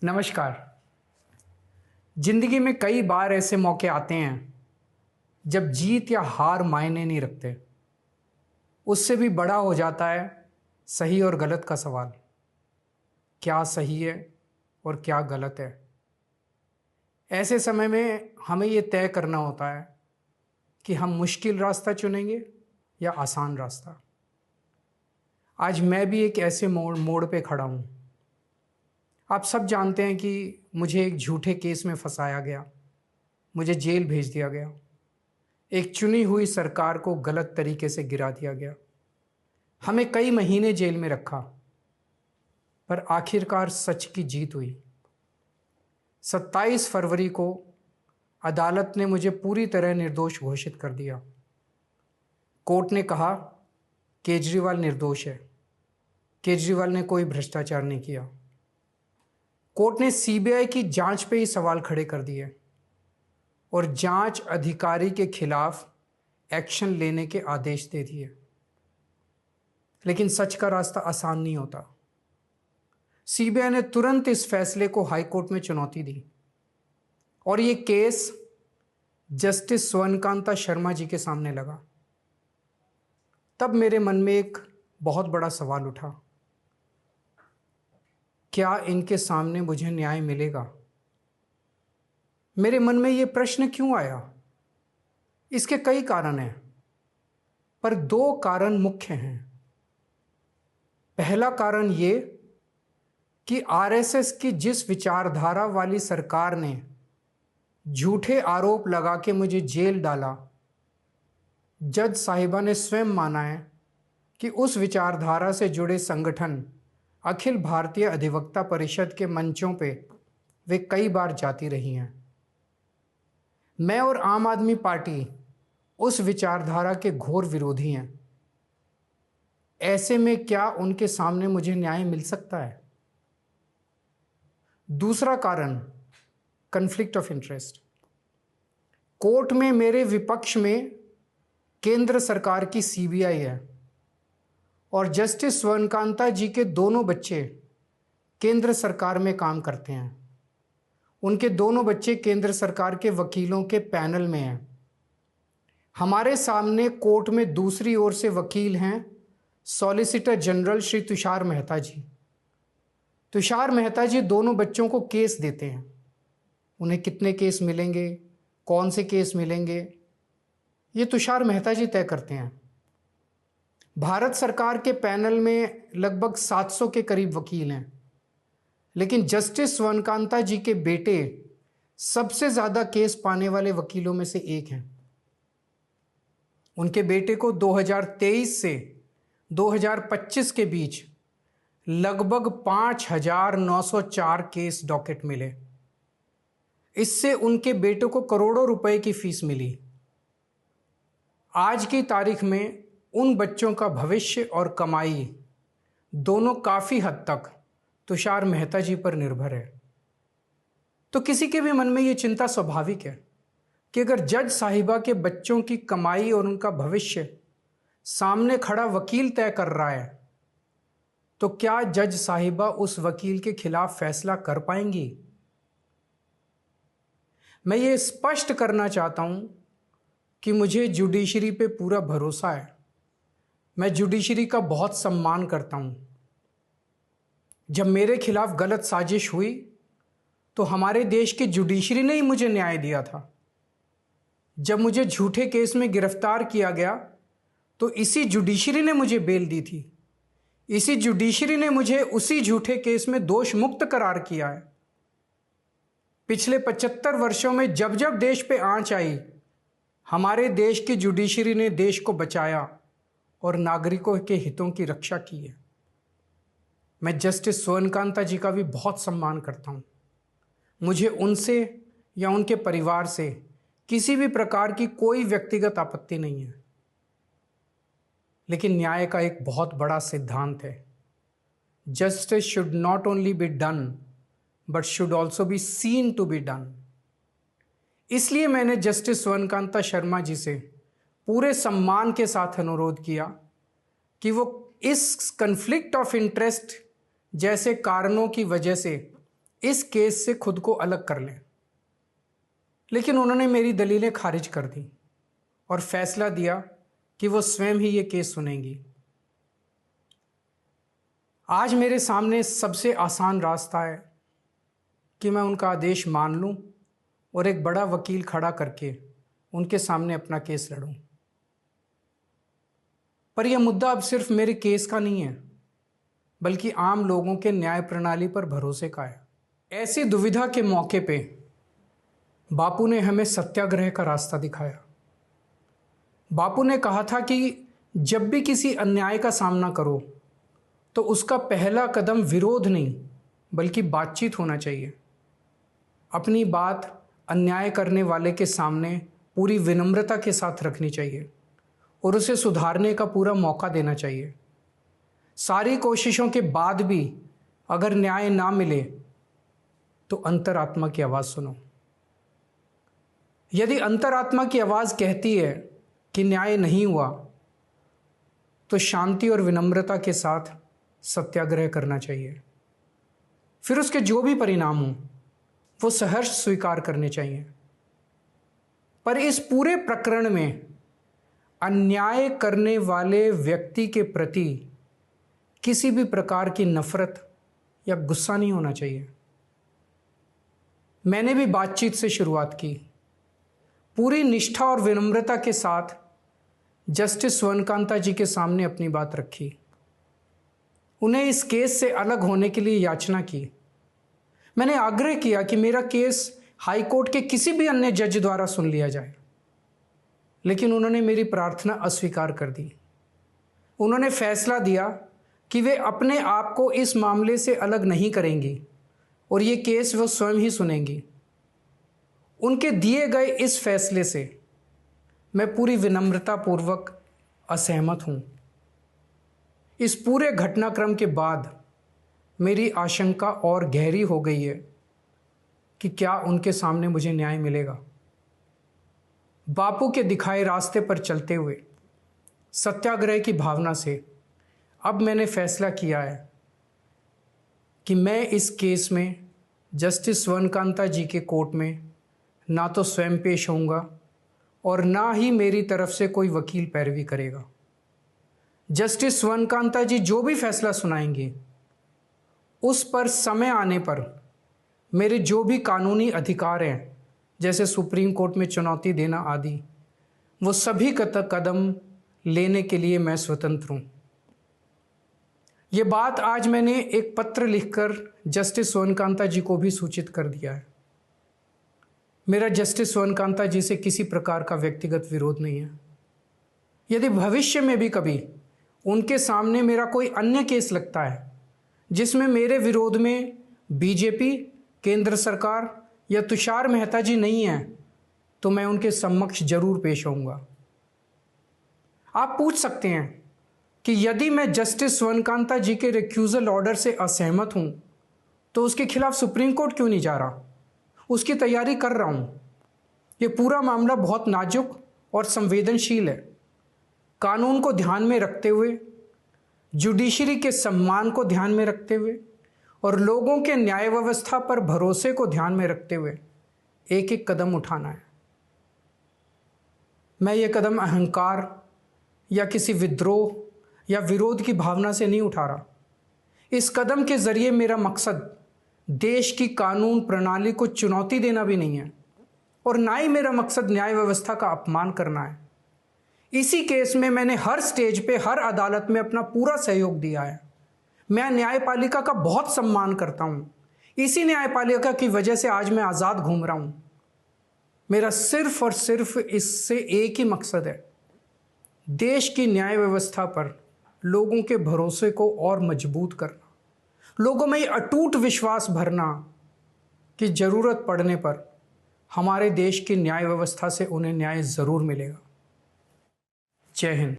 नमस्कार। जिंदगी में कई बार ऐसे मौके आते हैं जब जीत या हार मायने नहीं रखते। उससे भी बड़ा हो जाता है सही और गलत का सवाल। क्या सही है और क्या गलत है? ऐसे समय में हमें ये तय करना होता है कि हम मुश्किल रास्ता चुनेंगे या आसान रास्ता। आज मैं भी एक ऐसे मोड़ पे खड़ा हूँ। आप सब जानते हैं कि मुझे एक झूठे केस में फंसाया गया, मुझे जेल भेज दिया गया, एक चुनी हुई सरकार को गलत तरीके से गिरा दिया गया, हमें कई महीने जेल में रखा, पर आखिरकार सच की जीत हुई। 27 फरवरी को अदालत ने मुझे पूरी तरह निर्दोष घोषित कर दिया। कोर्ट ने कहा केजरीवाल निर्दोष है, केजरीवाल ने कोई भ्रष्टाचार नहीं किया। कोर्ट ने सीबीआई की जांच पे ही सवाल खड़े कर दिए और जांच अधिकारी के खिलाफ एक्शन लेने के आदेश दे दिए। लेकिन सच का रास्ता आसान नहीं होता। सीबीआई ने तुरंत इस फैसले को हाईकोर्ट में चुनौती दी और ये केस जस्टिस स्वर्णकांता शर्मा जी के सामने लगा। तब मेरे मन में एक बहुत बड़ा सवाल उठा, क्या इनके सामने मुझे न्याय मिलेगा? मेरे मन में ये प्रश्न क्यों आया? इसके कई कारण हैं, पर दो कारण मुख्य हैं। पहला कारण ये कि आरएसएस की जिस विचारधारा वाली सरकार ने झूठे आरोप लगा के मुझे जेल डाला, जज साहिबा ने स्वयं माना है कि उस विचारधारा से जुड़े संगठन अखिल भारतीय अधिवक्ता परिषद के मंचों पे वे कई बार जाती रही हैं। मैं और आम आदमी पार्टी उस विचारधारा के घोर विरोधी हैं। ऐसे में क्या उनके सामने मुझे न्याय मिल सकता है? दूसरा कारण कन्फ्लिक्ट ऑफ इंटरेस्ट। कोर्ट में मेरे विपक्ष में केंद्र सरकार की सीबीआई है और जस्टिस स्वर्णकांता जी के दोनों बच्चे केंद्र सरकार में काम करते हैं। उनके दोनों बच्चे केंद्र सरकार के वकीलों के पैनल में हैं। हमारे सामने कोर्ट में दूसरी ओर से वकील हैं सॉलिसिटर जनरल श्री तुषार मेहता जी। तुषार मेहता जी दोनों बच्चों को केस देते हैं। उन्हें कितने केस मिलेंगे, कौन से केस मिलेंगे, ये तुषार मेहता जी तय करते हैं। भारत सरकार के पैनल में लगभग 700 के करीब वकील हैं, लेकिन जस्टिस स्वर्णकांता जी के बेटे सबसे ज्यादा केस पाने वाले वकीलों में से एक हैं। उनके बेटे को 2023 से 2025 के बीच लगभग 5,904 केस डॉकेट मिले। इससे उनके बेटे को करोड़ों रुपए की फीस मिली। आज की तारीख में उन बच्चों का भविष्य और कमाई दोनों काफी हद तक तुषार मेहता जी पर निर्भर है। तो किसी के भी मन में यह चिंता स्वाभाविक है कि अगर जज साहिबा के बच्चों की कमाई और उनका भविष्य सामने खड़ा वकील तय कर रहा है, तो क्या जज साहिबा उस वकील के खिलाफ फैसला कर पाएंगी? मैं ये स्पष्ट करना चाहता हूं कि मुझे जुडिशरी पे पूरा भरोसा है। मैं जुडिशरी का बहुत सम्मान करता हूं। जब मेरे खिलाफ गलत साजिश हुई तो हमारे देश की जुडिशरी ने ही मुझे न्याय दिया था। जब मुझे झूठे केस में गिरफ्तार किया गया तो इसी जुडिशरी ने मुझे बेल दी थी। इसी जुडिशरी ने मुझे उसी झूठे केस में दोष मुक्त करार किया है। पिछले 75 वर्षों में जब जब देश पे आंच आई, हमारे देश की जुडिशरी ने देश को बचाया और नागरिकों के हितों की रक्षा की है। मैं जस्टिस स्वर्णकांता जी का भी बहुत सम्मान करता हूं। मुझे उनसे या उनके परिवार से किसी भी प्रकार की कोई व्यक्तिगत आपत्ति नहीं है। लेकिन न्याय का एक बहुत बड़ा सिद्धांत है, justice should not only be done but should also be seen to be done. इसलिए मैंने जस्टिस स्वर्णकांता शर्मा जी से पूरे सम्मान के साथ अनुरोध किया कि वो इस कन्फ्लिक्ट ऑफ इंटरेस्ट जैसे कारणों की वजह से इस केस से खुद को अलग कर लें, लेकिन उन्होंने मेरी दलीलें खारिज कर दी और फैसला दिया कि वो स्वयं ही ये केस सुनेंगी। आज मेरे सामने सबसे आसान रास्ता है कि मैं उनका आदेश मान लूं और एक बड़ा वकील खड़ा करके उनके सामने अपना केस लड़ूं। पर यह मुद्दा अब सिर्फ मेरे केस का नहीं है, बल्कि आम लोगों के न्याय प्रणाली पर भरोसे का है। ऐसी दुविधा के मौके पे बापू ने हमें सत्याग्रह का रास्ता दिखाया। बापू ने कहा था कि जब भी किसी अन्याय का सामना करो तो उसका पहला कदम विरोध नहीं बल्कि बातचीत होना चाहिए। अपनी बात अन्याय करने वाले के सामने पूरी विनम्रता के साथ रखनी चाहिए और उसे सुधारने का पूरा मौका देना चाहिए। सारी कोशिशों के बाद भी अगर न्याय ना मिले तो अंतरात्मा की आवाज़ सुनो। यदि अंतरात्मा की आवाज़ कहती है कि न्याय नहीं हुआ तो शांति और विनम्रता के साथ सत्याग्रह करना चाहिए। फिर उसके जो भी परिणाम हों वो सहर्ष स्वीकार करने चाहिए। पर इस पूरे प्रकरण में अन्याय करने वाले व्यक्ति के प्रति किसी भी प्रकार की नफरत या गुस्सा नहीं होना चाहिए। मैंने भी बातचीत से शुरुआत की, पूरी निष्ठा और विनम्रता के साथ जस्टिस स्वर्णकांता जी के सामने अपनी बात रखी, उन्हें इस केस से अलग होने के लिए याचना की। मैंने आग्रह किया कि मेरा केस हाई कोर्ट के किसी भी अन्य जज द्वारा सुन लिया जाए, लेकिन उन्होंने मेरी प्रार्थना अस्वीकार कर दी। उन्होंने फैसला दिया कि वे अपने आप को इस मामले से अलग नहीं करेंगी और ये केस वो स्वयं ही सुनेंगी। उनके दिए गए इस फैसले से मैं पूरी विनम्रता पूर्वक असहमत हूँ। इस पूरे घटनाक्रम के बाद मेरी आशंका और गहरी हो गई है कि क्या उनके सामने मुझे न्याय मिलेगा। बापू के दिखाए रास्ते पर चलते हुए सत्याग्रह की भावना से अब मैंने फैसला किया है कि मैं इस केस में जस्टिस स्वर्णकांता जी के कोर्ट में ना तो स्वयं पेश होऊंगा और ना ही मेरी तरफ से कोई वकील पैरवी करेगा। जस्टिस स्वर्णकांता जी जो भी फैसला सुनाएंगे उस पर समय आने पर मेरे जो भी कानूनी अधिकार हैं, जैसे सुप्रीम कोर्ट में चुनौती देना आदि, वो सभी कदम लेने के लिए मैं स्वतंत्र हूँ। ये बात आज मैंने एक पत्र लिखकर जस्टिस स्वर्णकांता जी को भी सूचित कर दिया है। मेरा जस्टिस स्वर्णकांता जी से किसी प्रकार का व्यक्तिगत विरोध नहीं है। यदि भविष्य में भी कभी उनके सामने मेरा कोई अन्य केस लगता है जिसमें मेरे विरोध में बीजेपी, केंद्र सरकार या तुषार मेहता जी नहीं हैं, तो मैं उनके समक्ष जरूर पेश होऊंगा। आप पूछ सकते हैं कि यदि मैं जस्टिस स्वर्णकांता जी के रिक्यूजल ऑर्डर से असहमत हूं तो उसके खिलाफ सुप्रीम कोर्ट क्यों नहीं जा रहा। उसकी तैयारी कर रहा हूं। ये पूरा मामला बहुत नाजुक और संवेदनशील है। कानून को ध्यान में रखते हुए, जुडिशरी के सम्मान को ध्यान में रखते हुए और लोगों के न्याय व्यवस्था पर भरोसे को ध्यान में रखते हुए एक एक कदम उठाना है। मैं ये कदम अहंकार या किसी विद्रोह या विरोध की भावना से नहीं उठा रहा। इस कदम के जरिए मेरा मकसद देश की कानून प्रणाली को चुनौती देना भी नहीं है और ना ही मेरा मकसद न्याय व्यवस्था का अपमान करना है। इसी केस में मैंने हर स्टेज पे, हर अदालत में अपना पूरा सहयोग दिया है। मैं न्यायपालिका का बहुत सम्मान करता हूँ। इसी न्यायपालिका की वजह से आज मैं आज़ाद घूम रहा हूँ। मेरा सिर्फ और सिर्फ इससे एक ही मकसद है, देश की न्याय व्यवस्था पर लोगों के भरोसे को और मजबूत करना, लोगों में ये अटूट विश्वास भरना कि ज़रूरत पड़ने पर हमारे देश की न्याय व्यवस्था से उन्हें न्याय ज़रूर मिलेगा। जय हिंद।